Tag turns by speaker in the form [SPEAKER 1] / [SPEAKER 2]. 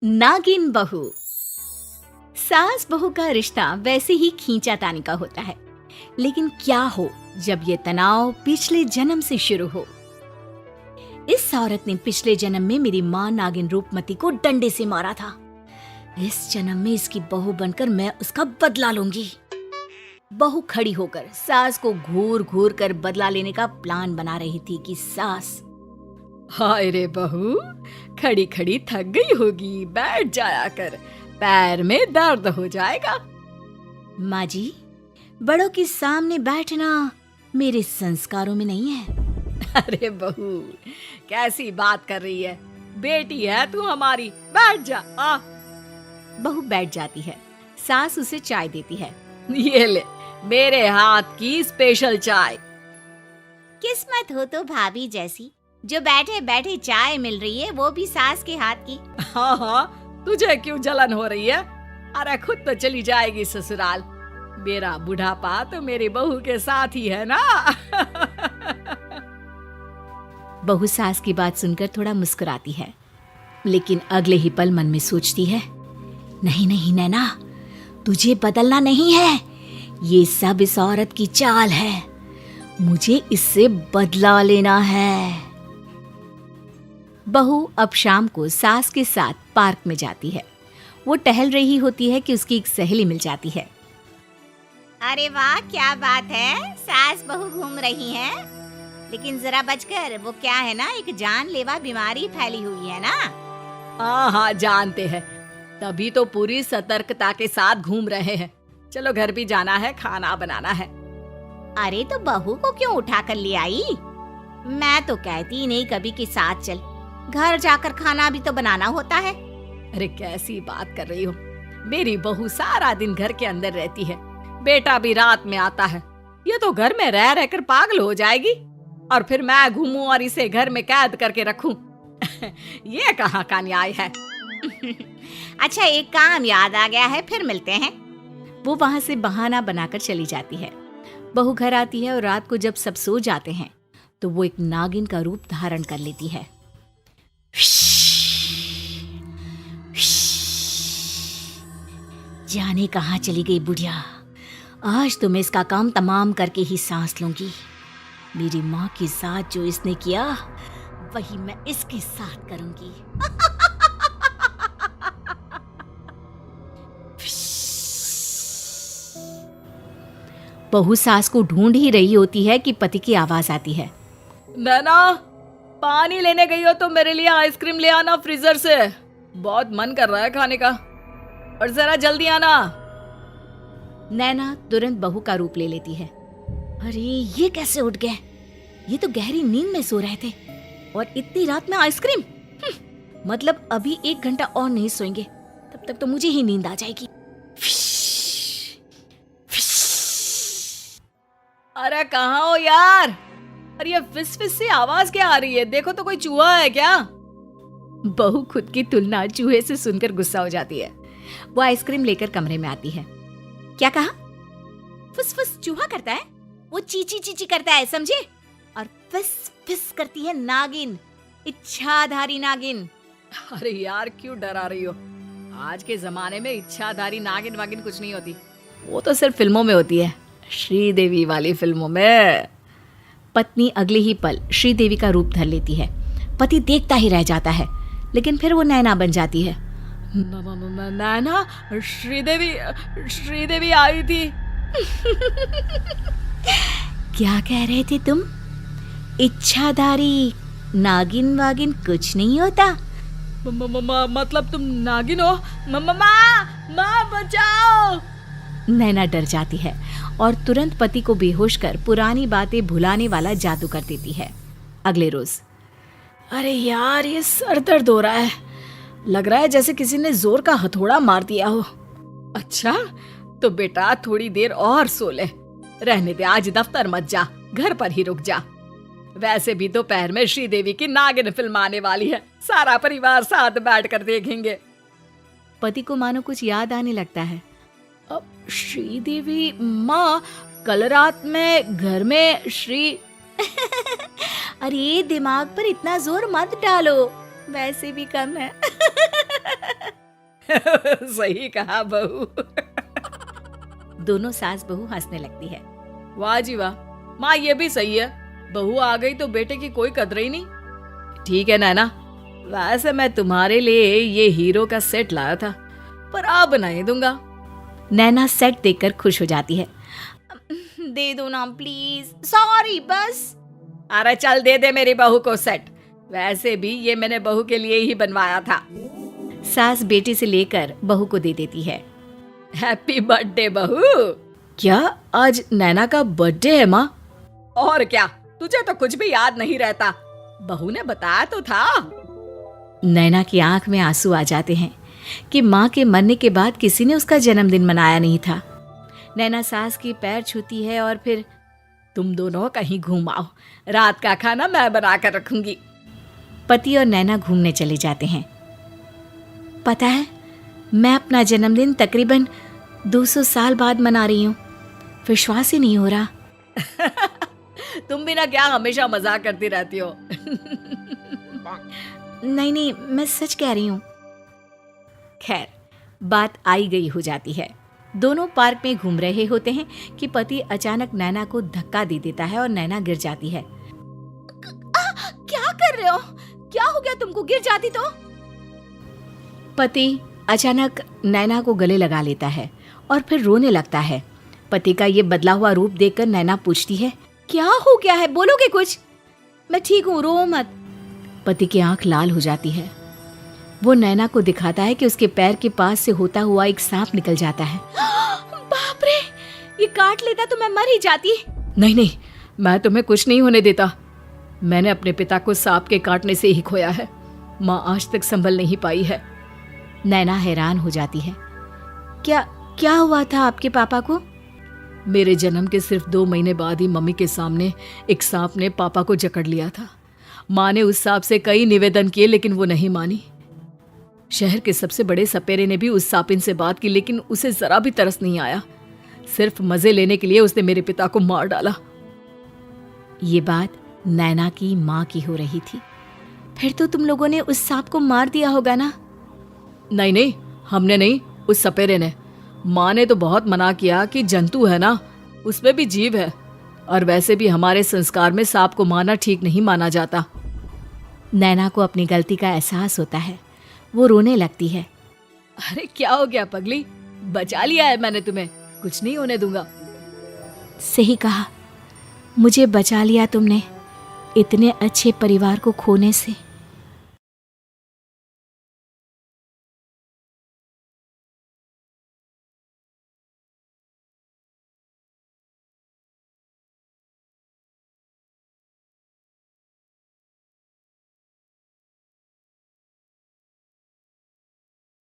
[SPEAKER 1] नागिन बहू। सास बहू का रिश्ता वैसे ही खींचातानी का होता है, लेकिन क्या हो जब ये तनाव पिछले जन्म से शुरू हो। इस औरत ने पिछले जन्म में मेरी माँ नागिन रूपमती को डंडे से मारा था। इस जन्म में इसकी बहू बनकर मैं उसका बदला लूंगी। बहू खड़ी होकर सास को घूर घूर कर बदला लेने का प्लान बना रही थी कि सास, हाय रे बहू, खड़ी खड़ी थक गई होगी, बैठ जाया कर, पैर में दर्द हो जाएगा। माँ जी, बड़ों के सामने बैठना मेरे संस्कारों में नहीं है। अरे बहू, कैसी बात कर रही है, बेटी है तू हमारी, बैठ जा। बहू बैठ जाती है। सास उसे चाय देती है। ये ले, मेरे हाथ की स्पेशल चाय।
[SPEAKER 2] किस्मत हो तो भाभी जैसी, जो बैठे बैठे चाय मिल रही है, वो भी सास के हाथ की।
[SPEAKER 1] हाँ हाँ, तुझे क्यों जलन हो रही है? अरे खुद तो चली जाएगी ससुराल। मेरा बुढ़ापा तो मेरी बहू के साथ ही है ना। बहू सास की बात सुनकर थोड़ा मुस्कुराती है, लेकिन अगले ही पल मन में सोचती है, नहीं नहीं नैना, तुझे बदलना नहीं है, ये सब इस औरत की चाल है, मुझे इससे बदला लेना है। बहू अब शाम को सास के साथ पार्क में जाती है। वो टहल रही होती है कि उसकी एक सहेली मिल जाती है।
[SPEAKER 2] अरे वाह, क्या बात है, सास बहू घूम रही हैं। लेकिन जरा बचकर, वो क्या है ना, एक जानलेवा बीमारी फैली हुई है ना।
[SPEAKER 1] हाँ हाँ, जानते हैं, तभी तो पूरी सतर्कता के साथ घूम रहे हैं। चलो घर भी जाना है, खाना बनाना है।
[SPEAKER 2] अरे तो बहू को क्यों उठा कर ले आई? मैं तो कहती नहीं कभी के साथ चल, घर जाकर खाना भी तो बनाना होता है।
[SPEAKER 1] अरे कैसी बात कर रही हो, मेरी बहू सारा दिन घर के अंदर रहती है, बेटा भी रात में आता है। ये तो घर में रह रहकर पागल हो जाएगी, और फिर मैं घूमूं और इसे घर में कैद करके रखूं। ये कहाँ का न्याय है।
[SPEAKER 2] अच्छा, एक काम याद आ गया है, फिर मिलते हैं।
[SPEAKER 1] वो वहाँ से बहाना बनाकर चली जाती है। बहू घर आती है और रात को जब सब सो जाते हैं तो वो एक नागिन का रूप धारण कर लेती है। जाने कहाँ चली गई बुढ़िया, आज तो मैं इसका काम तमाम करके ही सांस लूंगी। मेरी माँ के साथ जो इसने किया, वही मैं इसके साथ करूंगी। बहू सास को ढूंढ ही रही होती है कि पति की आवाज आती है। नैना, पानी लेने गई हो तो मेरे लिए आइसक्रीम ले आना फ्रीजर से, बहुत मन कर रहा है खाने का, और जरा जल्दी आना। नैना तुरंत बहू का रूप ले लेती है। अरे ये कैसे उठ गए, ये तो गहरी नींद में सो रहे थे, और इतनी रात में आइसक्रीम, मतलब अभी 1 घंटा और नहीं सोएंगे, तब तक तो मुझे ही नींद आ जाएगी। अरे कहाँ हो यार, अरे ये फिस फिस सी आवाज क्या आ रही है, देखो तो कोई चूहा है क्या? बहू खुद की तुलना चूहे से सुनकर गुस्सा हो जाती है। वो आइसक्रीम लेकर कमरे में आती है। क्या कहा? फुस फुस चूहा करता है, वो चीची चीची करता है, समझे? और फिस फिस करती है नागिन, इच्छाधारी नागिन। अरे यार क्यों डरा रही हो, आज के जमाने में इच्छाधारी नागिन वागिन कुछ नहीं होती, वो तो सिर्फ फिल्मों में होती है, श्रीदेवी वाली फिल्मों में। पत्नी अगले ही पल श्रीदेवी का रूप धर लेती है। पति देखता ही रह जाता है, लेकिन फिर वो नैना बन जाती है। नैना, श्रीदेवी आई थी। क्या कह रहे थे तुम? इच्छाधारी नागिन वागिन कुछ नहीं होता। मतलब तुम नागिन हो? माँ बचाओ। नैना डर जाती है और तुरंत पति को बेहोश कर पुरानी बातें भुलाने वाला जादू कर देती है। अगले रोज, अरे यार ये सर दर्द हो रहा है, लग रहा है जैसे किसी ने जोर का हथौड़ा मार दिया हो। अच्छा तो बेटा थोड़ी देर और सो ले, रहने दे, आज दफ्तर मत जा, घर पर ही रुक जा। वैसे भी दोपहर में श्रीदेवी की नागिन फिल्म आने वाली है, सारा परिवार साथ बैठकर देखेंगे। पति को मानो कुछ याद आने लगता है। अब श्रीदेवी माँ, कल रात में घर में श्री अरे दिमाग पर इतना जोर मत डालो, वैसे भी कम है। सही कहा बहू। दोनों सास बहू हंसने लगती है। वाह जी वाह, माँ ये भी सही है, बहू आ गई तो बेटे की कोई कदर ही नहीं। ठीक है नैना, वैसे मैं तुम्हारे लिए ये हीरो का सेट लाया था, पर अब नहीं दूंगा। नैना सेट देखकर खुश हो जाती है।
[SPEAKER 2] दे दो ना प्लीज, सॉरी बस।
[SPEAKER 1] अरे चल दे दे मेरी बहू को सेट, वैसे भी ये मैंने बहू के लिए ही बनवाया था। सास बेटी से लेकर बहू को दे देती है। हैप्पी बर्थडे बहू। क्या आज नैना का बर्थडे है माँ? और क्या, तुझे तो कुछ भी याद नहीं रहता, बहू ने बताया तो था। नैना की आंख में आंसू आ जाते हैं कि माँ के मरने के बाद किसी ने उसका जन्मदिन मनाया नहीं था। नैना सास की पैर छूती है और फिर तुम दोनों कहीं घूम आओ, रात का खाना मैं बना कर रखूंगी। पति और नैना घूमने चले जाते हैं। पता है, मैं अपना जन्मदिन तकरीबन 200 साल बाद मना रही हूँ, विश्वास ही नहीं हो रहा। तुम भी ना क्या हमेशा मजाक करती रहती हो। नहीं, मैं सच कह रही हूँ। खैर, बात आई गई हो जाती है। दोनों पार्क में घूम रहे होते हैं कि पति अचानक नैना को धक्का दे देता है और नैना गिर जाती है।
[SPEAKER 2] क्या कर रहे हो? क्या हो गया तुमको, गिर जाती तो?
[SPEAKER 1] पति अचानक नैना को गले लगा लेता है और फिर रोने लगता है। पति का ये बदला हुआ रूप देखकर नैना पूछती है,
[SPEAKER 2] क्या हो गया है, बोलोगे कुछ? मैं ठीक हूँ, रो मत।
[SPEAKER 1] पति की आंख लाल हो जाती है। वो नैना को दिखाता है कि उसके पैर के पास से होता हुआ एक सांप निकल जाता है।
[SPEAKER 2] बाप रे, ये काट लेता तो मैं मर ही जाती।
[SPEAKER 1] नहीं, मैं तुम्हें कुछ नहीं होने देता। मैंने अपने पिता को सांप के काटने से ही खोया है, माँ आज तक संभल नहीं पाई है। नैना हैरान हो जाती है। क्या हुआ था आपके पापा को? मेरे जन्म के सिर्फ 2 महीने बाद ही मम्मी के सामने एक सांप ने पापा को जकड़ लिया था। माँ ने उस सांप से कई निवेदन किए लेकिन वो नहीं मानी। शहर के सबसे बड़े सपेरे ने भी उस सांपिन से बात की लेकिन उसे जरा भी तरस नहीं आया। सिर्फ मजे लेने के लिए उसने मेरे पिता को मार डाला। ये बात नैना की माँ की हो रही थी। फिर तो तुम लोगों ने उस सांप को मार दिया होगा ना? नहीं, हमने नहीं, उस सपेरे ने। माँ ने तो बहुत मना किया कि जंतु है ना, उसमें भी जीव है, और वैसे भी हमारे संस्कार में सांप को मारना ठीक नहीं माना जाता। नैना को अपनी गलती का एहसास होता है। वो रोने लगती है। अरे क्या हो गया पगली, बचा लिया है मैंने तुम्हें, कुछ नहीं होने दूंगा। सही कहा, मुझे बचा लिया तुमने इतने अच्छे परिवार को खोने से।